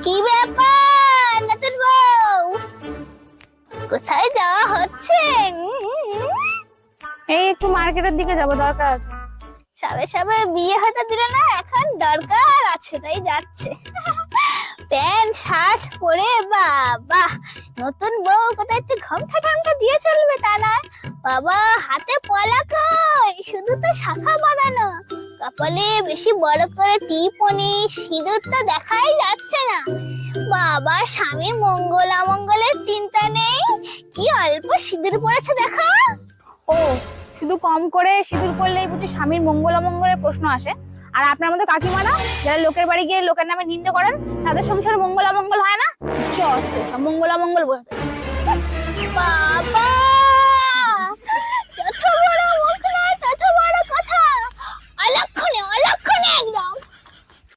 কি ব্যাপার নতুন বউ, কোথায় যাওয়া হচ্ছে? এই একটু মার্কেটের দিকে যাব, দরকার আছে। সবে সবে বিয়ে হতে দিলে না, এখন দরকার আছে তাই যাচ্ছে। প্যান্ট শার্ট পরে বাবা, নতুন বউ কোথায় একটু ঘোমটা ঠামটা দিয়ে চলবে তা না। বাবা হাতে পলা কই, শুধু তো শাখা বাঁধানো, কপালে বেশি বড় করে টিপনি, সিঁদুর তো দেখাই যাচ্ছে না। বাবা স্বামীর মঙ্গল অমঙ্গলের চিন্তা নেই, কি অল্প সিঁদুর পড়েছে দেখো। ও, শুধু কম করে সিঁদুর পরলেই বুঝি স্বামীর মঙ্গল অমঙ্গলের প্রশ্ন আসে? আর আপনার মতো কাকিমারা যারা লোকের বাড়ি গিয়ে লোকের নামে নিন্দে করেন, তাদের সংসারে মঙ্গল অমঙ্গল হয় না? চল মঙ্গল অমঙ্গল বলতে। বাবা